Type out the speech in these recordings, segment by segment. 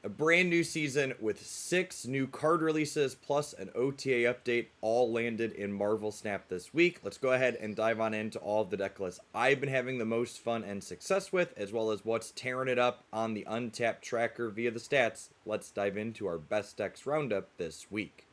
A brand new season with 6 new card releases plus an OTA update all landed in Marvel Snap this week. Let's go ahead and dive on into all of the deck lists I've been having the most fun and success with, as well as what's tearing it up on the Untapped tracker via the stats. Let's dive into our best decks roundup this week.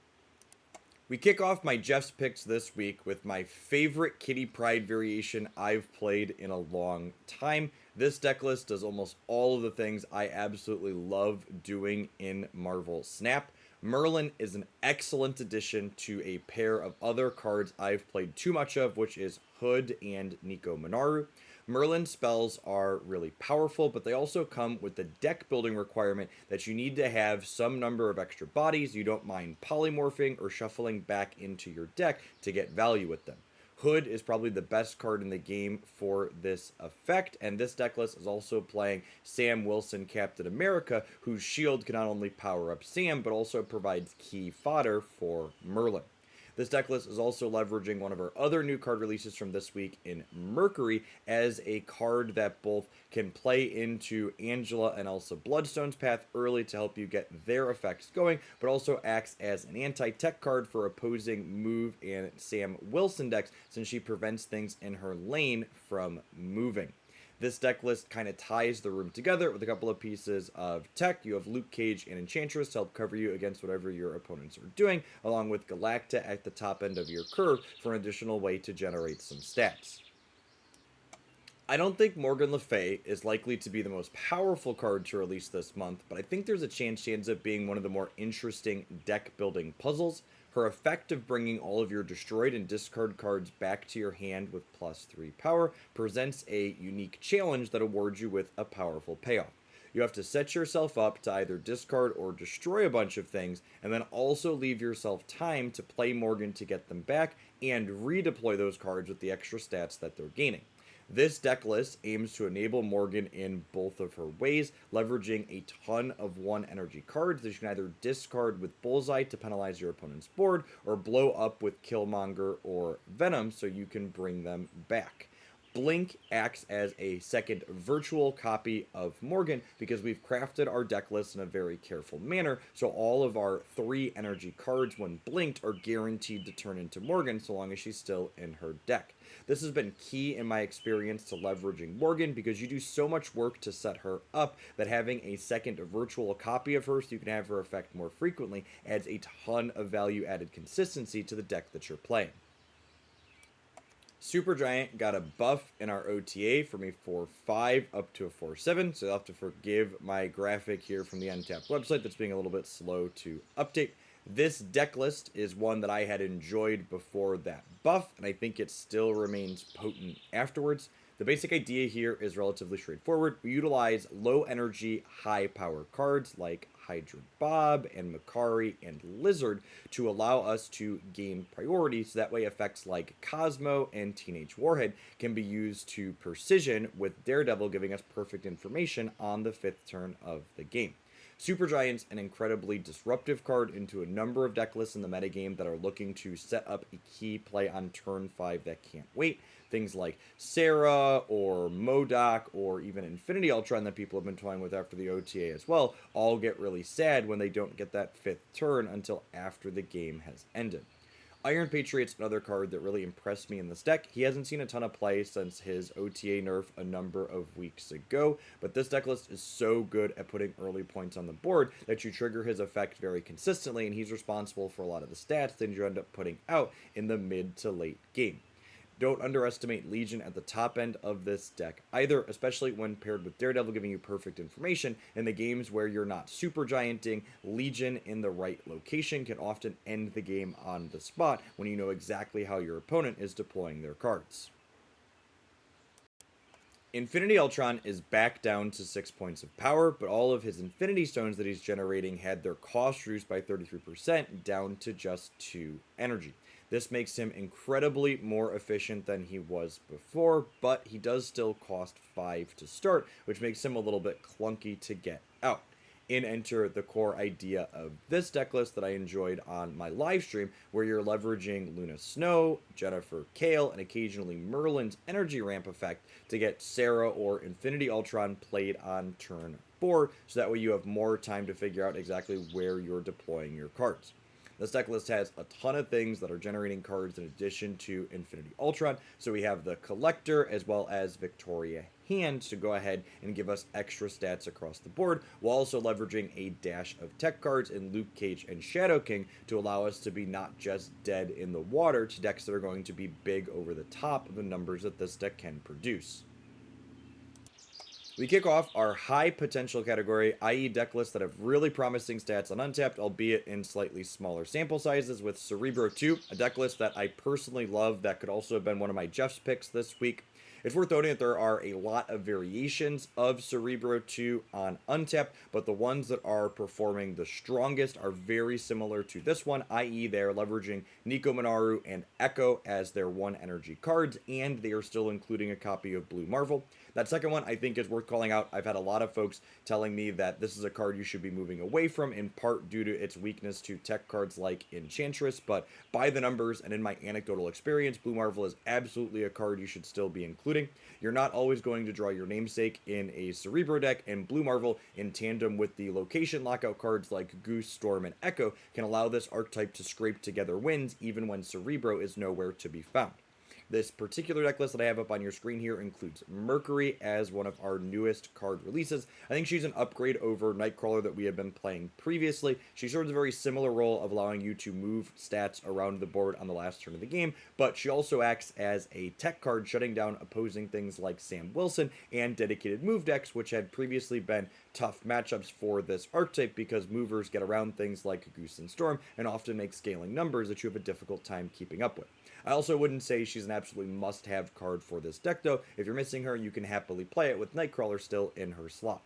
We kick off my Jeff's picks this week with my favorite Kitty Pryde variation I've played in a long time. This deck list does almost all of the things I absolutely love doing in Marvel Snap. Merlin is an excellent addition to a pair of other cards I've played too much of, which is Hood and Nico Minoru. Merlin spells are really powerful, but they also come with the deck building requirement that you need to have some number of extra bodies you don't mind polymorphing or shuffling back into your deck to get value with them. Hood is probably the best card in the game for this effect, and this deck list is also playing Sam Wilson Captain America, whose shield can not only power up Sam, but also provides key fodder for Merlin. This deck list is also leveraging one of our other new card releases from this week in Mercury as a card that both can play into Angela and Elsa Bloodstone's path early to help you get their effects going, but also acts as an anti-tech card for opposing move and Sam Wilson decks since she prevents things in her lane from moving. This deck list kind of ties the room together with a couple of pieces of tech. You have Luke Cage and Enchantress to help cover you against whatever your opponents are doing, along with Galacta at the top end of your curve for an additional way to generate some stats. I don't think Morgan Le Fay is likely to be the most powerful card to release this month, but I think there's a chance she ends up being one of the more interesting deck building puzzles. Her effect of bringing all of your destroyed and discard cards back to your hand with +3 power presents a unique challenge that awards you with a powerful payoff. You have to set yourself up to either discard or destroy a bunch of things, and then also leave yourself time to play Morgan to get them back and redeploy those cards with the extra stats that they're gaining. This deck list aims to enable Morgan in both of her ways, leveraging a ton of 1 energy cards that you can either discard with Bullseye to penalize your opponent's board, or blow up with Killmonger or Venom so you can bring them back. Blink acts as a second virtual copy of Morgan because we've crafted our deck list in a very careful manner, so all of our 3 energy cards when blinked are guaranteed to turn into Morgan so long as she's still in her deck. This has been key in my experience to leveraging Morgan because you do so much work to set her up that having a second virtual copy of her so you can have her effect more frequently adds a ton of value added consistency to the deck that you're playing. Supergiant got a buff in our OTA from a 4-5 up to a 4-7, so you'll have to forgive my graphic here from the Untapped website that's being a little bit slow to update. This deck list is one that I had enjoyed before that buff, and I think it still remains potent afterwards. The basic idea here is relatively straightforward. We utilize low energy, high power cards like Hydra Bob and Makari and Lizard to allow us to gain priority, so that way effects like Cosmo and Teenage Warhead can be used to precision, with Daredevil giving us perfect information on the 5th turn of the game. Supergiant's an incredibly disruptive card into a number of deck lists in the metagame that are looking to set up a key play on turn 5 that can't wait. Things like Sarah or MODOK or even Infinity Ultron that people have been toying with after the OTA as well all get really sad when they don't get that 5th turn until after the game has ended. Iron Patriot's another card that really impressed me in this deck. He hasn't seen a ton of play since his OTA nerf a number of weeks ago, but this deck list is so good at putting early points on the board that you trigger his effect very consistently, and he's responsible for a lot of the stats that you end up putting out in the mid to late game. Don't underestimate Legion at the top end of this deck either, especially when paired with Daredevil giving you perfect information. In the games where you're not super gianting, Legion in the right location can often end the game on the spot when you know exactly how your opponent is deploying their cards. Infinity Ultron is back down to 6 points of power, but all of his Infinity Stones that he's generating had their cost reduced by 33% down to just 2 energy. This makes him incredibly more efficient than he was before, but he does still cost 5 to start, which makes him a little bit clunky to get out. In enter the core idea of this deck list that I enjoyed on my live stream, where you're leveraging Luna Snow, Jennifer Kale, and occasionally Merlin's energy ramp effect to get Sarah or Infinity Ultron played on turn board, so that way you have more time to figure out exactly where you're deploying your cards. This deck list has a ton of things that are generating cards in addition to Infinity Ultron. So we have the Collector as well as Victoria Hand to go ahead and give us extra stats across the board, while also leveraging a dash of tech cards in Luke Cage and Shadow King to allow us to be not just dead in the water to decks that are going to be big over the top of the numbers that this deck can produce. We kick off our high potential category, i.e. deck lists that have really promising stats on Untapped, albeit in slightly smaller sample sizes, with Cerebro 2, a deck list that I personally love that could also have been one of my Jeff's picks this week. It's worth noting that there are a lot of variations of Cerebro 2 on Untapped, but the ones that are performing the strongest are very similar to this one, i.e. they're leveraging Nico Minoru and Echo as their 1 energy cards, and they are still including a copy of Blue Marvel. That second one I think is worth calling out. I've had a lot of folks telling me that this is a card you should be moving away from, in part due to its weakness to tech cards like Enchantress, but by the numbers and in my anecdotal experience, Blue Marvel is absolutely a card you should still be including. You're not always going to draw your namesake in a Cerebro deck, and Blue Marvel, in tandem with the location lockout cards like Goose, Storm, and Echo, can allow this archetype to scrape together wins even when Cerebro is nowhere to be found. This particular deck list that I have up on your screen here includes Mercury as one of our newest card releases. I think she's an upgrade over Nightcrawler that we have been playing previously. She serves a very similar role of allowing you to move stats around the board on the last turn of the game, but she also acts as a tech card, shutting down opposing things like Sam Wilson and dedicated move decks, which had previously been tough matchups for this archetype because movers get around things like Goose and Storm and often make scaling numbers that you have a difficult time keeping up with. I also wouldn't say she's an absolutely must-have card for this deck, though. If you're missing her, you can happily play it with Nightcrawler still in her slot.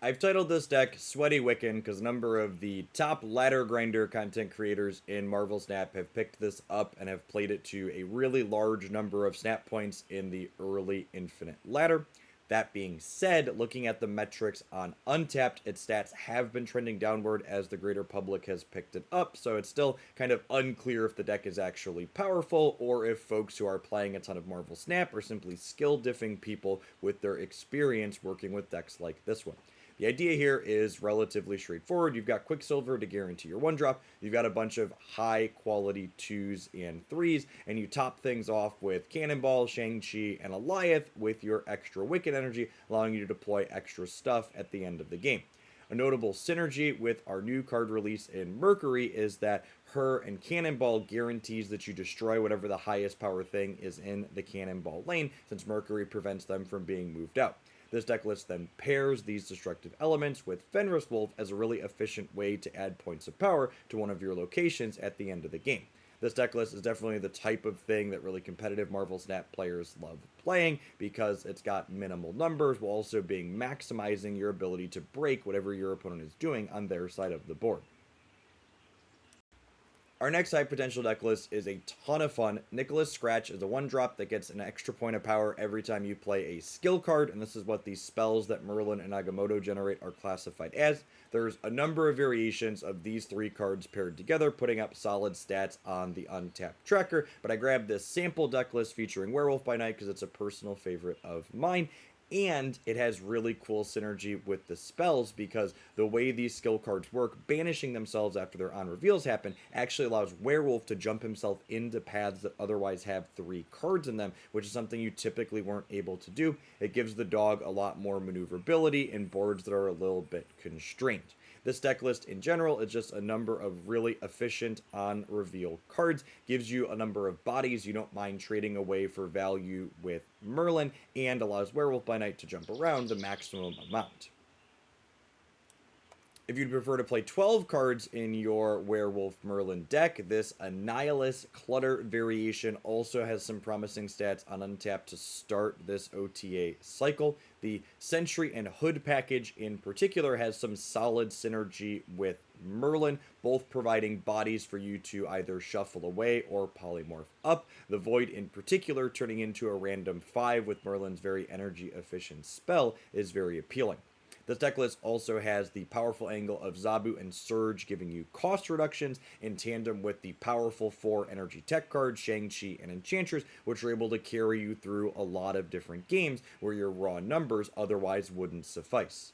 I've titled this deck Sweaty Wiccan because a number of the top ladder grinder content creators in Marvel Snap have picked this up and have played it to a really large number of snap points in the early Infinite ladder. That being said, looking at the metrics on Untapped, its stats have been trending downward as the greater public has picked it up, so it's still kind of unclear if the deck is actually powerful or if folks who are playing a ton of Marvel Snap are simply skill diffing people with their experience working with decks like this one. The idea here is relatively straightforward. You've got Quicksilver to guarantee your 1-drop, you've got a bunch of high-quality 2s and 3s, and you top things off with Cannonball, Shang-Chi, and Alioth with your extra Wiccan energy, allowing you to deploy extra stuff at the end of the game. A notable synergy with our new card release in Mercury is that her and Cannonball guarantees that you destroy whatever the highest power thing is in the Cannonball lane, since Mercury prevents them from being moved out. This deck list then pairs these destructive elements with Fenris Wolf as a really efficient way to add points of power to one of your locations at the end of the game. This deck list is definitely the type of thing that really competitive Marvel Snap players love playing because it's got minimal numbers while also being maximizing your ability to break whatever your opponent is doing on their side of the board. Our next high potential deck list is a ton of fun. Nicholas Scratch is a 1-drop that gets an extra point of power every time you play a skill card, and this is what the spells that Merlin and Agamotto generate are classified as. There's a number of variations of these 3 cards paired together, putting up solid stats on the Untapped tracker, but I grabbed this sample deck list featuring Werewolf by Night because it's a personal favorite of mine. And it has really cool synergy with the spells because the way these skill cards work, banishing themselves after their on-reveals happen, actually allows Werewolf to jump himself into paths that otherwise have 3 cards in them, which is something you typically weren't able to do. It gives the dog a lot more maneuverability in boards that are a little bit constrained. This deck list in general is just a number of really efficient on-reveal cards, gives you a number of bodies you don't mind trading away for value with Merlin, and allows Werewolf by Night to jump around the maximum amount. If you'd prefer to play 12 cards in your Werewolf Merlin deck, this Annihilus Clutter variation also has some promising stats on Untapped to start this OTA cycle. The Sentry and Hood package in particular has some solid synergy with Merlin, both providing bodies for you to either shuffle away or polymorph up. The Void in particular turning into a random 5 with Merlin's very energy efficient spell is very appealing. This deck list also has the powerful angle of Zabu and Surge giving you cost reductions in tandem with the powerful 4 energy tech cards, Shang-Chi and Enchantress, which are able to carry you through a lot of different games where your raw numbers otherwise wouldn't suffice.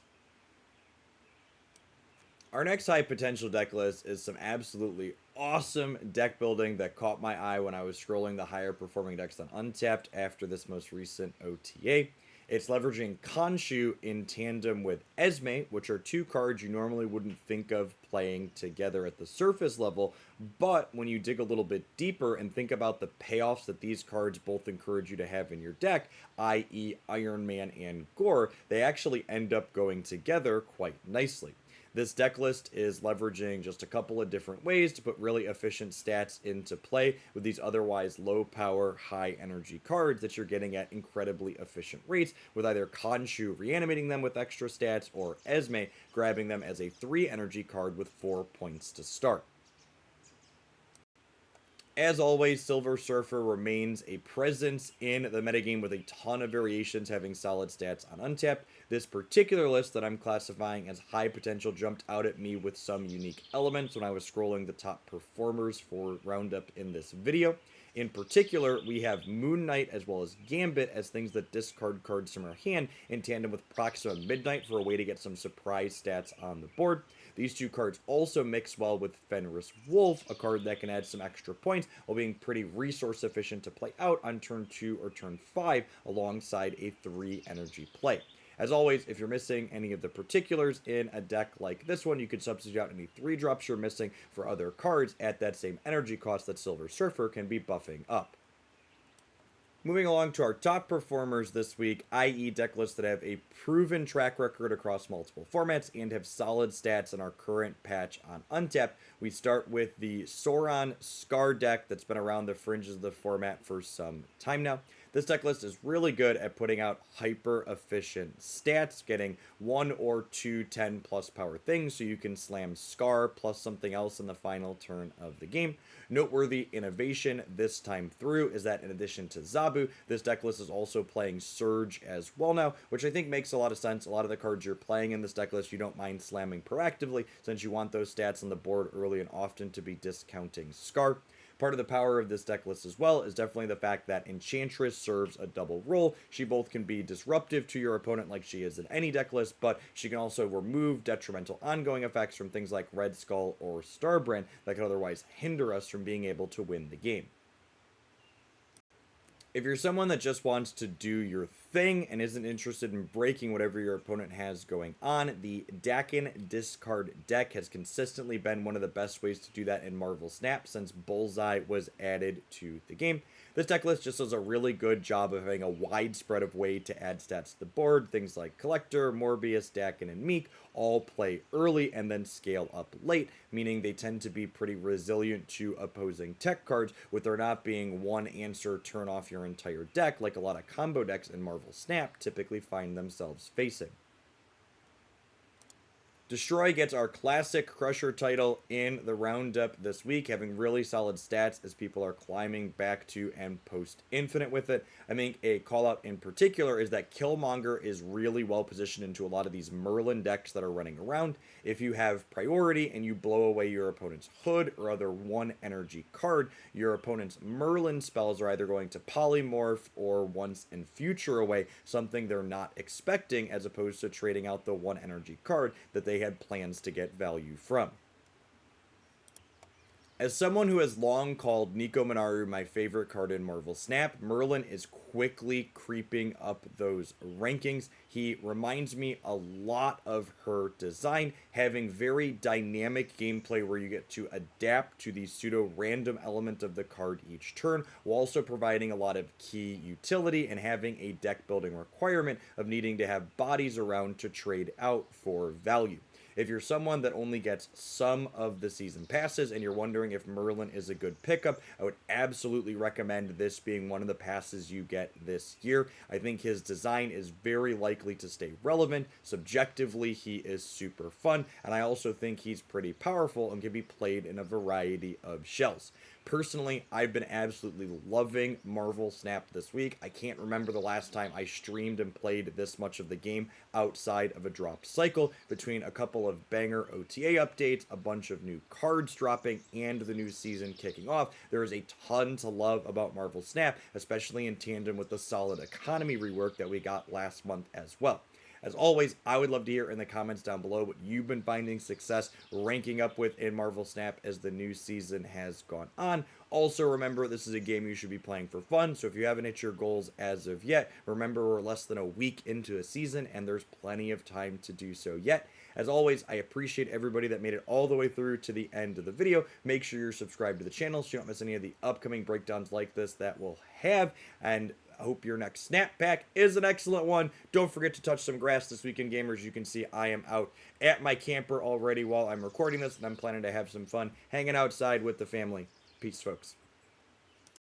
Our next high potential deck list is some absolutely awesome deck building that caught my eye when I was scrolling the higher performing decks on Untapped after this most recent OTA. It's leveraging Konshu in tandem with Esme, which are 2 cards you normally wouldn't think of playing together at the surface level, but when you dig a little bit deeper and think about the payoffs that these cards both encourage you to have in your deck, i.e. Iron Man and Gore, they actually end up going together quite nicely. This deck list is leveraging just a couple of different ways to put really efficient stats into play with these otherwise low power, high energy cards that you're getting at incredibly efficient rates, with either Konshu reanimating them with extra stats or Esme grabbing them as a 3 energy card with 4 points to start. As always, Silver Surfer remains a presence in the metagame with a ton of variations having solid stats on Untapped. This particular list that I'm classifying as high potential jumped out at me with some unique elements when I was scrolling the top performers for Roundup in this video. In particular, we have Moon Knight as well as Gambit as things that discard cards from our hand in tandem with Proxima Midnight for a way to get some surprise stats on the board. These 2 cards also mix well with Fenris Wolf, a card that can add some extra points while being pretty resource efficient to play out on turn 2 or turn 5 alongside a 3 energy play. As always, if you're missing any of the particulars in a deck like this one, you can substitute out any 3-drops you're missing for other cards at that same energy cost that Silver Surfer can be buffing up. Moving along to our top performers this week, i.e. deck lists that have a proven track record across multiple formats and have solid stats in our current patch on Untapped, we start with the Sauron Scar deck that's been around the fringes of the format for some time now. This deck list is really good at putting out hyper-efficient stats, getting 1 or 2 10-plus power things, so you can slam Scar plus something else in the final turn of the game. Noteworthy innovation this time through is that in addition to Zabu, this deck list is also playing Surge as well now, which I think makes a lot of sense. A lot of the cards you're playing in this deck list you don't mind slamming proactively, since you want those stats on the board early and often to be discounting Scar. Part of the power of this deck list as well is definitely the fact that Enchantress serves a double role. She both can be disruptive to your opponent like she is in any deck list, but she can also remove detrimental ongoing effects from things like Red Skull or Starbrand that could otherwise hinder us from being able to win the game. If you're someone that just wants to do your thing and isn't interested in breaking whatever your opponent has going on, the Dakin discard deck has consistently been one of the best ways to do that in Marvel Snap since Bullseye was added to the game. This deck list just does a really good job of having a wide spread of way to add stats to the board. Things like Collector, Morbius, Dakin, and Meek all play early and then scale up late, meaning they tend to be pretty resilient to opposing tech cards, with there not being one answer turn off your entire deck like a lot of combo decks in Marvel Snap typically find themselves facing. Destroy gets our classic Crusher title in the roundup this week, having really solid stats as people are climbing back to and post Infinite with it. I think a call out in particular is that Killmonger is really well positioned into a lot of these Merlin decks that are running around. If you have priority and you blow away your opponent's Hood or other 1 energy card, your opponent's Merlin spells are either going to polymorph or once in future away something they're not expecting, as opposed to trading out the 1 energy card that they had plans to get value from. As someone who has long called Nico Minaru my favorite card in Marvel Snap, Merlin is quickly creeping up those rankings. He reminds me a lot of her design, having very dynamic gameplay where you get to adapt to the pseudo-random element of the card each turn, while also providing a lot of key utility and having a deck-building requirement of needing to have bodies around to trade out for value. If you're someone that only gets some of the season passes and you're wondering if Merlin is a good pickup, I would absolutely recommend this being one of the passes you get this year. I think his design is very likely to stay relevant. Subjectively, he is super fun, and I also think he's pretty powerful and can be played in a variety of shells. Personally, I've been absolutely loving Marvel Snap this week. I can't remember the last time I streamed and played this much of the game outside of a dropped cycle, between a couple of banger OTA updates, a bunch of new cards dropping, and the new season kicking off. There is a ton to love about Marvel Snap, especially in tandem with the solid economy rework that we got last month as well. As always, I would love to hear in the comments down below what you've been finding success ranking up with in Marvel Snap as the new season has gone on. Also, remember, this is a game you should be playing for fun, so if you haven't hit your goals as of yet, remember we're less than a week into a season, and there's plenty of time to do so yet. As always, I appreciate everybody that made it all the way through to the end of the video. Make sure you're subscribed to the channel so you don't miss any of the upcoming breakdowns like this that we'll have, and I hope your next snap pack is an excellent one. Don't forget to touch some grass this weekend, gamers. You can see I am out at my camper already while I'm recording this, and I'm planning to have some fun hanging outside with the family. Peace, folks.